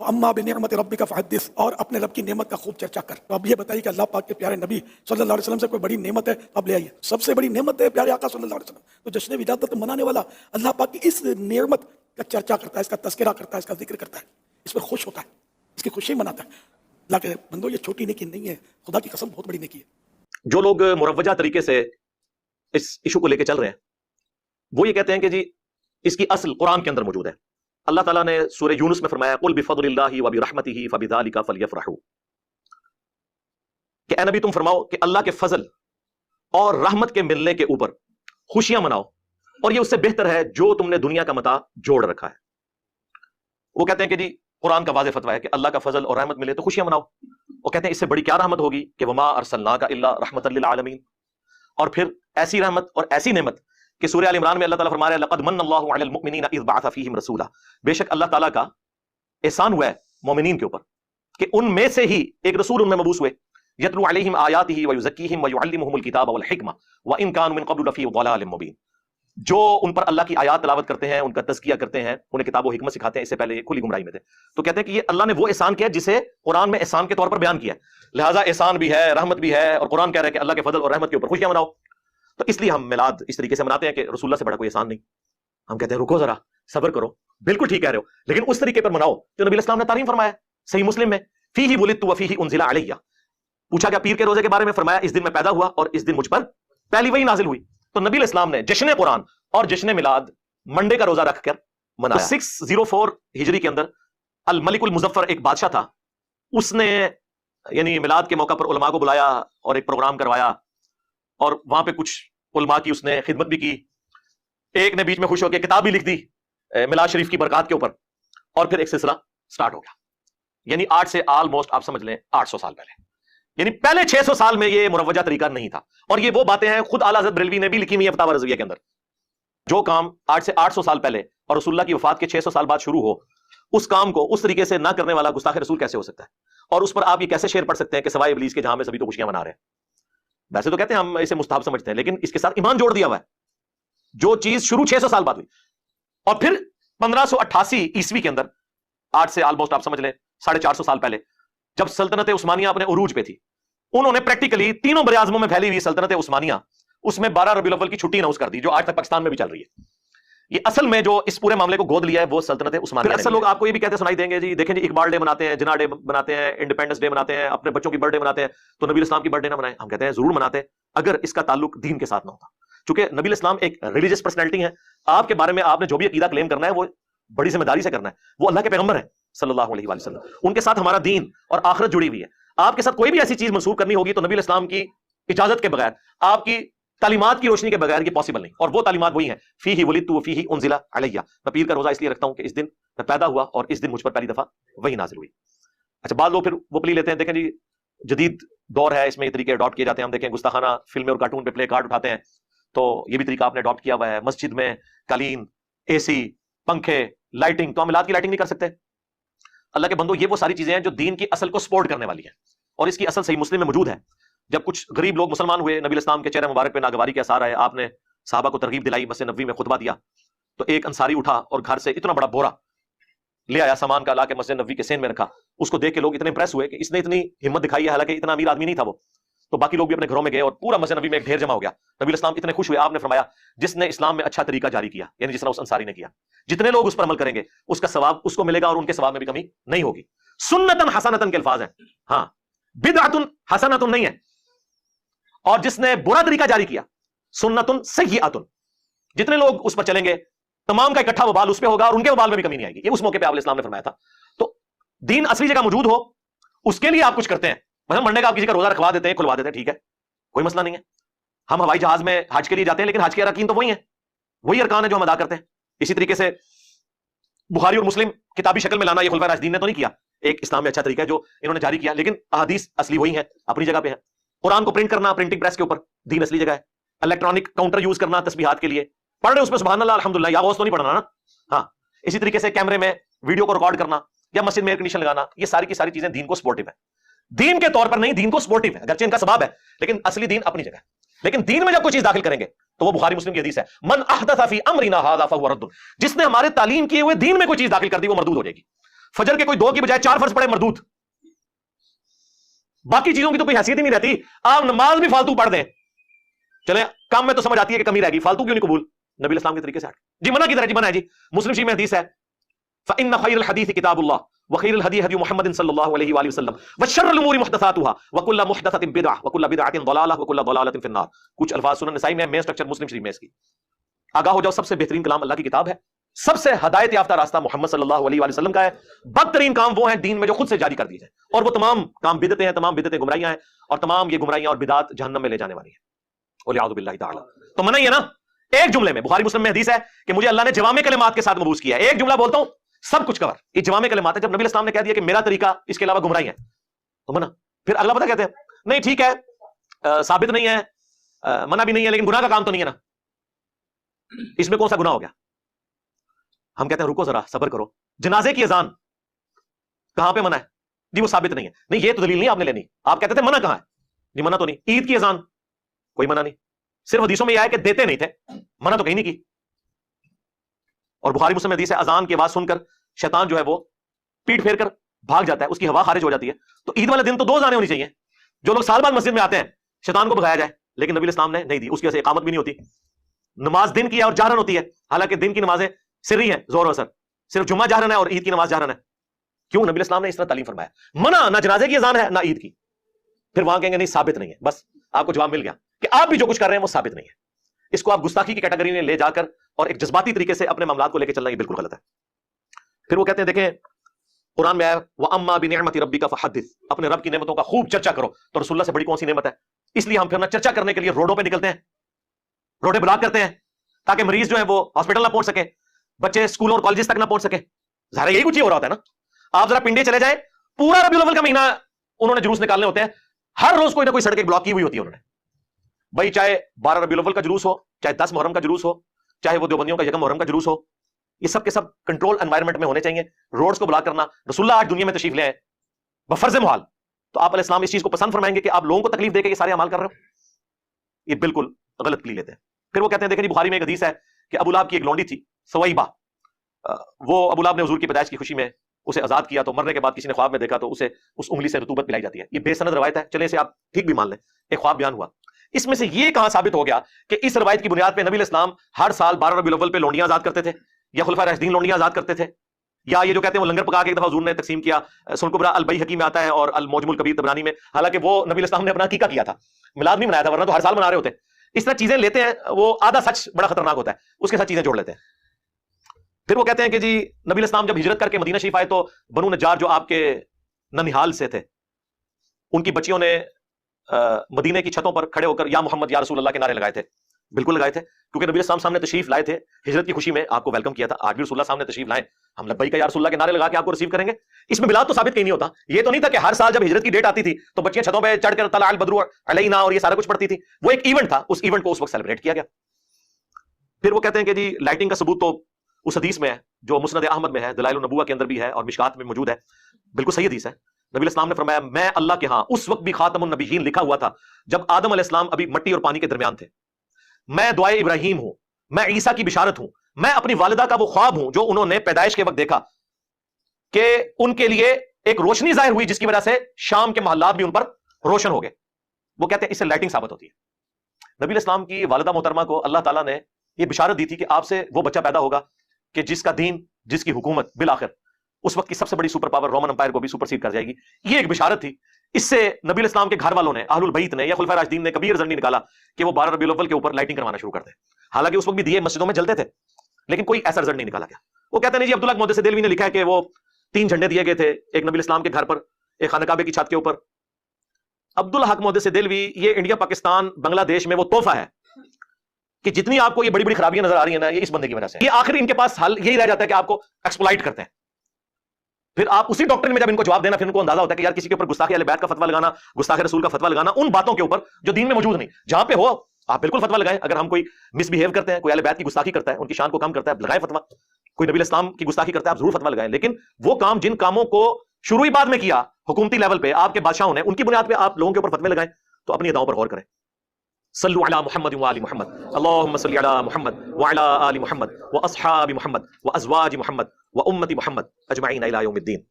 اما بنعمت ربک فحدث، اور اپنے رب کی نعمت کا خوب چرچا کر۔ تو اب یہ بتائیے کہ اللہ پاک کے پیارے نبی صلی اللہ علیہ وسلم سے کوئی بڑی نعمت ہے تو اب لے آئیے، سب سے بڑی نعمت ہے پیارے آقا صلی اللہ علیہ وسلم۔ تو جشن ولادت منانے والا اللہ پاک کی اس نعمت کا چرچا کرتا ہے، اس کا تذکرہ کرتا ہے، اس کا ذکر کرتا ہے، اس پر خوش ہوتا ہے، اس کی خوشی مناتا ہے۔ اللہ کے بندو، یہ چھوٹی نیکی نہیں ہے، خدا کی قسم بہت بڑی نیکی ہے۔ جو لوگ مروجہ طریقے سے اس ایشو کو لے کے چل رہے ہیں وہ یہ کہتے ہیں کہ جی اس کی اصل قرآن کے اندر موجود ہے۔ اللہ تعالیٰ نے سورہ یونس میں فرمایا قل بفضل اللہ وبرحمتہ فبذلک فلیفرحوا، کہ اے نبی تم فرماؤ کہ اللہ کے فضل اور رحمت کے ملنے کے اوپر خوشیاں مناؤ، اور یہ اس سے بہتر ہے جو تم نے دنیا کا متاع جوڑ رکھا ہے۔ وہ کہتے ہیں کہ جی قرآن کا واضح فتویٰ ہے کہ اللہ کا فضل اور رحمت ملے تو خوشیاں مناؤ۔ وہ کہتے ہیں اس سے بڑی کیا رحمت ہوگی کہ وما ارسلناک الا رحمۃ للعالمین، اور پھر ایسی رحمت اور ایسی نعمت کہ سورہ آل عمران میں اللہ تعالیٰ فرما رہا ہے لقد من اللہ علی المؤمنین اذ بعث فیہم رسولا، بے شک اللہ تعالیٰ کا احسان ہوا ہے مومنین کے اوپر کہ ان میں سے ہی ایک رسول ان میں مبعوث ہوئے، یتلو علیہم آیاتہ ویزکیہم ویعلمہم الکتاب والحکمہ وان کانوا من قبل لفی ضلال مبین، جو ان پر اللہ کی آیات تلاوت کرتے ہیں، ان کا تزکیہ کرتے ہیں، انہیں کتاب و حکمت سکھاتے ہیں، اس سے پہلے کھلی گمراہی میں تھے۔ تو کہتے ہیں کہ یہ اللہ نے وہ احسان کیا جسے قرآن میں احسان کے طور پر بیان کیا ہے، لہٰذا احسان بھی ہے، رحمت بھی ہے، اور قرآن کہہ رہا ہے کہ اللہ کے فضل اور رحمت کے اوپر خوشیاں مناؤ۔ تو اس لیے ہم میلاد اس طریقے سے مناتے ہیں کہ رسول اللہ سے بڑا کوئی احسان نہیں۔ ہم کہتے ہیں رکو ذرا، صبر کرو، بالکل ٹھیک کہہ رہے ہو، لیکن اس طریقے پر مناؤ جو نبی الاسلام نے تعلیم فرمایا۔ صحیح مسلم میں فیہ ولدت وفیہ انزل علیہ، پوچھا گیا پیر کے روزے کے بارے میں، فرمایا اس دن میں پیدا ہوا اور اس دن مجھ پر پہلی وحی نازل ہوئی۔ تو نبی الاسلام نے جشن قرآن اور جشن میلاد منڈے کا روزہ رکھ کر منایا۔ 604 ہجری کے اندر الملک المظفر ایک بادشاہ تھا، اس نے یعنی میلاد کے موقع پر علماء کو بلایا اور ایک پروگرام کروایا، اور وہاں پہ کچھ علماء کی اس نے خدمت بھی کی۔ ایک نے بیچ میں خوش ہو کے کتاب بھی لکھ دی میلاد شریف کی برکات کے اوپر، اور پھر ایک سلسلہ سٹارٹ ہو گیا۔ یعنی 8 سے آلموسٹ آپ سمجھ لیں 800 سال پہلے، یعنی پہلے 600 سال میں یہ مروجہ طریقہ نہیں تھا۔ اور یہ وہ باتیں ہیں خود اعلیٰ حضرت بریلوی نے بھی لکھی ہوئی ہیں فتاوی رضویہ کے اندر۔ جو کام 8 سے 800 سال پہلے اور رسول اللہ کی وفات کے 600 سال بعد شروع ہو، اس کام کو اس طریقے سے نہ کرنے والا گستاخ رسول کیسے ہو سکتا ہے؟ اور اس پر آپ یہ کیسے شعر پڑھ سکتے ہیں کہ سوائے ابلیس کے جہاں میں سبھی تو خوشیاں منا رہے ہیں؟ ویسے تو کہتے ہیں ہم اسے مستحب سمجھتے ہیں، لیکن اس کے ساتھ ایمان جوڑ دیا ہوا ہے، جو چیز شروع 600 سال بعد ہوئی۔ اور پھر 1588 عیسوی کے اندر، 8 سے آلموسٹ آپ سمجھ لیں 450 سال پہلے، جب سلطنت عثمانیہ اپنے عروج پہ تھی، انہوں نے پریکٹیکلی تینوں بر اعظموں میں پھیلی ہوئی سلطنت عثمانیہ، اس میں 12 ربیع الاول کی چھٹی اناؤنس کر دی، جو آج تک پاکستان میں بھی چل رہی ہے۔ یہ اصل میں جو اس پورے معاملے کو گود لیا ہے وہ سلطنت عثمانیہ۔ اصل لوگ آپ کو یہ بھی کہتے سنائی دیں گے جی دیکھیں جی اقبال ڈے مناتے ہیں، جناح ڈے مناتے ہیں، انڈیپینڈنس ڈے مناتے ہیں، اپنے بچوں کی برتھ ڈے مناتے ہیں، تو نبی اسلام کی برتھ ڈے نہ منائیں۔ ہم کہتے ہیں ضرور مناتے ہیں اگر اس کا تعلق دین کے ساتھ نہ ہوتا، چونکہ نبی اسلام ایک ریلیجیس پرسنالٹی ہے، آپ کے بارے میں آپ نے جو بھی عقیدہ کلیم کرنا ہے وہ بڑی ذمہ داری سے کرنا ہے۔ وہ اللہ کے پیغمبر ہیں صلی اللہ علیہ وآلہ وسلم، ان کے ساتھ ہمارا دین اور آخرت جڑی ہوئی ہے۔ آپ کے ساتھ کوئی بھی ایسی چیز منسوخ کرنی ہوگی تو نبی الاسلام کی اجازت کے بغیر، آپ کی تعلیمات کی روشنی کے بغیر یہ پاسبل نہیں، اور وہ تعلیمات وہی ہیں فیہ ولدت وفیہ انزل علیہ۔ میں پیر کا روزہ اس لیے رکھتا ہوں کہ اس دن میں پیدا ہوا اور اس دن مجھ پر پہلی دفعہ وہی نازل ہوئی۔ اچھا، بعض لوگ پھر وہ پلی لیتے ہیں، دیکھیں جی جدید دور ہے، اس میں یہ طریقے اڈاپٹ کیے جاتے ہیں۔ ہم دیکھیں گستاخانہ فلمیں اور کارٹون پہ پلے کارڈ اٹھاتے ہیں، تو یہ بھی طریقہ آپ نے اڈاپٹ کیا ہوا ہے۔ مسجد میں قالین، اے سی، پنکھے، لائٹنگ، تو ہم میلاد کی لائٹنگ نہیں کر سکتے؟ اللہ کے بندو، یہ وہ ساری چیزیں ہیں جو دین کی اصل کو سپورٹ کرنے والی ہیں، اور اس کی اصل صحیح مسلم میں موجود ہے۔ جب کچھ غریب لوگ مسلمان ہوئے، نبی الاسلام کے چہرے مبارک پہ ناگواری کے آثار آئے، آپ نے صحابہ کو ترغیب دلائی، مسجد نبوی میں خطبہ دیا، تو ایک انصاری اٹھا اور گھر سے اتنا بڑا بورا لے آیا سامان کا، لا کے مسجد نبوی کے سین میں رکھا۔ اس کو دیکھ کے لوگ اتنے امپریس ہوئے کہ اس نے اتنی ہمت دکھائی ہے، حالانکہ اتنا امیر آدمی نہیں تھا وہ۔ تو باقی لوگ بھی اپنے گھروں میں گئے اور پورا مسجد نبوی میں ایک ڈھیر جمع ہو گیا۔ نبی الاسلام اتنے خوش ہوئے، آپ نے فرمایا جس نے اسلام میں اچھا طریقہ جاری کیا، یعنی جس طرح اس انصاری نے کیا، جتنے لوگ اس پر عمل کریں گے اس کا ثواب اس کو ملے گا اور ان کے ثواب میں بھی کمی نہیں ہوگی۔ سنتن حسنتن کے الفاظ ہیں، ہاں، بدعتن حسنتن نہیں ہے۔ اور جس نے برا طریقہ جاری کیا، سنتن سیئتن، جتنے لوگ اس پر چلیں گے تمام کا اکٹھا وبال اس پہ ہوگا اور ان کے وبال میں بھی کمی نہیں آئے گی۔ یہ اس موقع پہ آپ علیہ السلام نے فرمایا تھا۔ تو دین اصلی جگہ موجود ہو، اس کے لیے آپ کچھ کرتے ہیں، مثلا منڈے کا آپ کسی کا روزہ رکھوا دیتے ہیں، کھلوا دیتے ہیں، ٹھیک ہے، کوئی مسئلہ نہیں ہے۔ ہم ہوائی جہاز میں حج کے لیے جاتے ہیں، لیکن حج کے ارکان تو وہی ہیں، وہی ارکان ہیں جو ہم ادا کرتے ہیں۔ اسی طریقے سے بخاری اور مسلم کتابی شکل میں لانا یہ خلفائے راشدین نے تو نہیں کیا، ایک اسلام میں اچھا طریقہ ہے جو انہوں نے جاری کیا، لیکن احادیث اصلی وہی ہیں، اپنی جگہ پہ ہیں۔ قرآن کو پرنٹ کرنا پرنٹنگ پریس کے اوپر، دین اصلی جگہ ہے۔ الیکٹرانک کاؤنٹر یوز کرنا تسبیحات کے لیے، پڑھ رہے اس میں سبحان اللہ الحمدللہ، یا غوث تو نہیں پڑھنا نا، ہاں۔ اسی طریقے سے کیمرے میں ویڈیو کو ریکارڈ کرنا یا مسجد میں ایئر کنڈیشن لگانا، یہ ساری کی ساری چیزیں دین کو سپورٹو ہے، دین کے طور پر نہیں، دین کو سپورٹو ہے، اگرچہ ان کا ثواب ہے لیکن اصلی دین اپنی جگہ ہے۔ لیکن دین میں جب کوئی چیز داخل کریں گے تو وہ بخاری مسلم کی حدیث ہے، من احدث فی امرنا ھذا فہو رد، جس نے ہمارے تعلیم کیے ہوئے دین میں کوئی چیز داخل کر دی وہ مردود ہو جائے گی۔ فجر کے کوئی 2 کی بجائے 4 فرض پڑے مردود. باقی چیزوں کی تو کوئی حیثیت ہی نہیں رہتی. آپ نماز بھی فالتو پڑھ دیں, چلیں کام میں تو سمجھ آتی ہے کہ کمی رہ گئی, فالتو کیوں نہیں قبول؟ نبی اسلام کے طریقے سے جی منع کی طرح جی منع ہے جی. مسلم شریف میں حدیث ہے فإن خير الحديث كتاب الله وخير الهدي هدي محمد صلى الله عليه واله وسلم وشر الامور محدثاتها وكل محدثه بدعه وكل بدعه ضلاله وكل ضلاله في النار. کچھ الفاظ سنن نسائی میں سٹرکچر مسلم شریف میں اس کی. آگاہ ہو جاؤ, سب سے بہترین کلام اللہ کی کتاب ہے, سب سے ہدایت یافتہ راستہ محمد صلی اللہ علیہ وآلہ وسلم کا ہے. بدترین کام وہ ہیں دین میں جو خود سے جاری کر دیے جائیں, اور وہ تمام کام بدعتیں ہیں, تمام بدعتیں گمراہیاں ہیں, اور تمام یہ گمراہیاں اور بدعات جہنم میں لے جانے والی ہیں والعیاذ باللہ تعالی. تو منع ہی ہے نا. ایک جملے میں بخاری مسلم میں حدیث ہے کہ مجھے اللہ نے جوامع کلمات کے ساتھ مبعوث کیا ہے. ایک جملہ بولتا ہوں سب کچھ کور. یہ جوامع کلمات ہے. جب نبی اسلام نے کہہ دیا کہ میرا طریقہ اس کے علاوہ گمراہی ہے تو منع. پھر اگلا پتہ کہتے ہیں نہیں ٹھیک ہے, ثابت نہیں ہے, منع بھی نہیں ہے, لیکن گناہ کا کام تو نہیں ہے نا, اس میں کون سا گناہ ہو گیا؟ ہم کہتے ہیں رکو ذرا صبر کرو. جنازے کی اذان کہاں پہ منع ہے؟ جی وہ ثابت نہیں ہے. نہیں یہ تو دلیل نہیں آپ نے لینی. آپ کہتے تھے منع کہاں ہے؟ جی منع تو نہیں. عید کی اذان کوئی منع نہیں, صرف حدیثوں میں یہ ہے کہ دیتے نہیں تھے, منع تو کہیں نہیں کی. اور بخاری مسلم حدیث ہے اذان کی آواز سن کر شیطان جو ہے وہ پیٹ پھیر کر بھاگ جاتا ہے, اس کی ہوا خارج ہو جاتی ہے. تو عید والے دن تو 2 اذانیں ہونی چاہیے. جو لوگ سال بعد مسجد میں آتے ہیں شیطان کو بھگایا جائے, لیکن نبی اسلام نے نہیں دی. اس کی وجہ سے اقامت بھی نہیں ہوتی. نماز دن کی ہے اور جہرن ہوتی ہے, حالانکہ دن کی نمازیں سری ہیں ظہر و عصر, صرف جمعہ جہرن ہے اور عید کی نماز جہرن ہے. کیوں؟ نبی اسلام نے اس طرح تعلیم فرمایا. منع نہ جنازے کی اذان ہے نہ عید کی. پھر وہاں کہیں گے نہیں ثابت نہیں ہے. بس آپ کو جواب مل گیا کہ آپ بھی جو کچھ کر رہے ہیں وہ ثابت نہیں ہے. اس کو آپ گستاخی کی کیٹیگری میں لے جا کر اور ایک جذباتی طریقے سے اپنے معاملات کو لے کے چلنا یہ بالکل غلط ہے. پھر وہ کہتے ہیں دیکھیں قرآن میں آیا وَأَمَّا بِنِعْمَةِ رَبِّكَ فَحَدِّثْ, اپنے رب کی نعمتوں کا خوب چرچا کرو. تو رسول اللہ سے بڑی کون سی نعمت ہے؟ اس لیے ہم پھر نہ چرچا کرنے کے لیے روڈوں پہ نکلتے ہیں, روڈیں بلاک کرتے ہیں تاکہ مریض جو ہے وہ ہاسپٹل نہ پہنچ سکے, بچے اسکولوں اور کالجز تک نہ پہنچ سکے. ظاہر یہی کچھ ہی ہو رہا ہوتا ہے نا. آپ ذرا پنڈے چلے جائیں, پورا ربیع الاول کا مہینہ انہوں نے جلوس نکالنے ہوتے ہیں, ہر روز کوئی نہ کوئی سڑکیں بلاک کی ہوئی ہوتی ہے انہوں نے. بھائی چاہے 12 ربیع الاول کا جلوس ہو, چاہے 10 محرم کا جلوس ہو, چاہے وہ دیوبندیوں کا 1 محرم کا جلوس ہو, یہ سب کے سب کنٹرول انوائرمنٹ میں ہونے چاہیے. روڈز کو بلاک کرنا, رسول اللہ آج دنیا میں تشریف لے آئے بفرض محال, تو آپ علیہ السلام اس چیز کو پسند فرمائیں گے کہ آپ لوگوں کو تکلیف دے کے یہ سارے اعمال کر رہے ہو؟ یہ بالکل غلط پلی لیتے ہیں. پھر وہ کہتے ہیں دیکھیں جی بخاری میں ایک حدیث ہے کہ ابو لہب کی ایک لونڈی تھی سویبہ, وہ ابو لہب نے حضور کی پیدائش کی خوشی میں اسے آزاد کیا, تو مرنے کے بعد کسی نے خواب میں دیکھا تو اسے اس انگلی سے رطوبت پلائی جاتی ہے. یہ بے سند روایت ہے, چلیں اسے آپ ٹھیک بھی مان لیں, ایک خواب بیان ہوا. اس میں سے یہ کہاں ثابت ہو گیا کہ اس روایت کی بنیاد پہ نبی اسلام ہر سال 12 ربیع الاول پہ لونڈیاں آزاد کرتے تھے, یا خلفائے راشدین لونڈیاں آزاد کرتے تھے, یا یہ جو کہتے ہیں وہ لنگر پکا کے ایک دفعہ حضور نے تقسیم کیا. سنن کبریٰ البیہقی میں آتا ہے اور المعجم الکبیر طبرانی میں, حالانکہ وہ نبی اسلام نے اپنا عقیقہ کیا تھا, میلاد نہیں منایا تھا, ورنہ تو ہر سال منا رہے ہوتے. اس طرح چیزیں لیتے ہیں, وہ آدھا سچ بڑا خطرناک ہوتا ہے, اس کے ساتھ چیزیں جوڑ لیتے ہیں. پھر وہ کہتے ہیں کہ جی نبی اسلام جب ہجرت کر کے مدینہ شریف آئے تو بنو نجار جو آپ کے ننیحال سے تھے, ان کی بچیوں نے مدینے کی چھتوں پر کھڑے ہو کر یا محمد یا رسول اللہ کے نعرے لگائے تھے. بالکل لگائے تھے, کیونکہ نبی اسلام سامنے تشریف لائے تھے ہجرت کی خوشی میں, آپ کو ویلکم کیا تھا. آج بھی رسول اللہ سامنے تشریف لائیں, ہم لبیک یا رسول اللہ کے نعرے لگا کے آپ کو ریسیو کریں گے. اس میں بلاد تو ثابت کہیں نہیں ہوتا. یہ تو نہیں تھا کہ ہر سال جب ہجرت کی ڈیٹ آتی تھی تو بچیاں چھتوں پہ چڑھ کر طلع البدر علینا اور یہ سارا کچھ پڑھتی تھی. وہ ایک ایونٹ تھا, اس ایونٹ کو اس وقت سیلیبریٹ کیا گیا. پھر وہ کہتے ہیں کہ جی لائٹنگ کا ثبوت تو اس حدیث میں ہے جو مسند احمد میں ہے, دلائل النبوہ کے اندر بھی ہے اور مشکات میں موجود ہے. بالکل صحیح حدیث ہے. نبی الاسلام نے فرمایا میں اللہ کے ہاں اس وقت بھی خاتم النبیین لکھا ہوا تھا جب آدم علیہ السلام ابھی مٹی اور پانی کے درمیان تھے. میں دعائے ابراہیم ہوں, میں عیسیٰ کی بشارت ہوں, میں اپنی والدہ کا وہ خواب ہوں جو انہوں نے پیدائش کے وقت دیکھا کہ ان کے لیے ایک روشنی ظاہر ہوئی جس کی وجہ سے شام کے محلات بھی ان پر روشن ہو گئے. وہ کہتے ہیں اس سے لائٹنگ ثابت ہوتی ہے. نبی الاسلام کی والدہ محترمہ کو اللہ تعالیٰ نے یہ بشارت دی تھی کہ آپ سے وہ بچہ پیدا ہوگا کہ جس کا دین, جس کی حکومت بالآخر اس وقت کی سب سے بڑی سپر پاور رومن امپائر کو بھی سپر سیڈ کر جائے گی. یہ ایک بشارت تھی. اس سے نبی الاسلام کے گھر والوں نے, اہل البیت نے یا خلفائے راشدین نے کبھی رزق نہیں نکالا کہ وہ 12 ربیع الاول کے اوپر لائٹنگ کروانا شروع کر دیں. حالانکہ اس وقت بھی دیے مسجدوں میں جلتے تھے, لیکن کوئی ایسا رزق نہیں نکالا گیا. وہ کہتے ہیں جی عبداللہ محدث دہلوی نے لکھا ہے کہ وہ 3 جھنڈے دیے گئے تھے, ایک نبی الاسلام کے گھر پر, ایک خانہ کعبے کی چھت کے اوپر. عبدالحق محدث دہلوی, یہ انڈیا پاکستان بنگلہ دیش میں وہ تحفہ ہے کہ جتنی آپ کو یہ بڑی بڑی خرابیاں نظر آ رہی ہیں نا, یہ اس بندے کی وجہ سے. یہ آخر ان کے پاس حل یہی رہ جاتا ہے کہ آپ کو ایکسپلائٹ کرتے ہیں. پھر آپ اسی ڈاکٹر میں جب ان کو جواب دینا, پھر ان کو اندازہ ہوتا ہے کہ یار کسی کے اوپر گستاخی اہل بیت کا فتویٰ لگانا, گستاخی رسول کا فتویٰ لگانا ان باتوں کے اوپر جو دین میں موجود نہیں. جہاں پہ ہو آپ بالکل فتویٰ لگائیں. اگر ہم کوئی مس بہیو کرتے ہیں, کوئی اہل بیت کی گستاخی کرتا ہے, ان کی شان کو کم کرتا ہے, لگائیں فتویٰ. کوئی نبی اسلام کی گستاخی کرتا ہے, آپ ضرور فتویٰ لگائیں. لیکن وہ کام جن کاموں کو شروعی بعد میں کیا حکومتی لیول پہ آپ کے بادشاہوں نے, ان کی بنیاد پہ آپ لوگوں کے اوپر فتوے لگائیں, تو اپنی اداؤں پر غور کریں. صلوا علی محمد وآل محمد, اللهم صل علی محمد وعلی آل محمد واصحاب محمد وازواج محمد و امتی محمد اجمعین الی یوم الدین.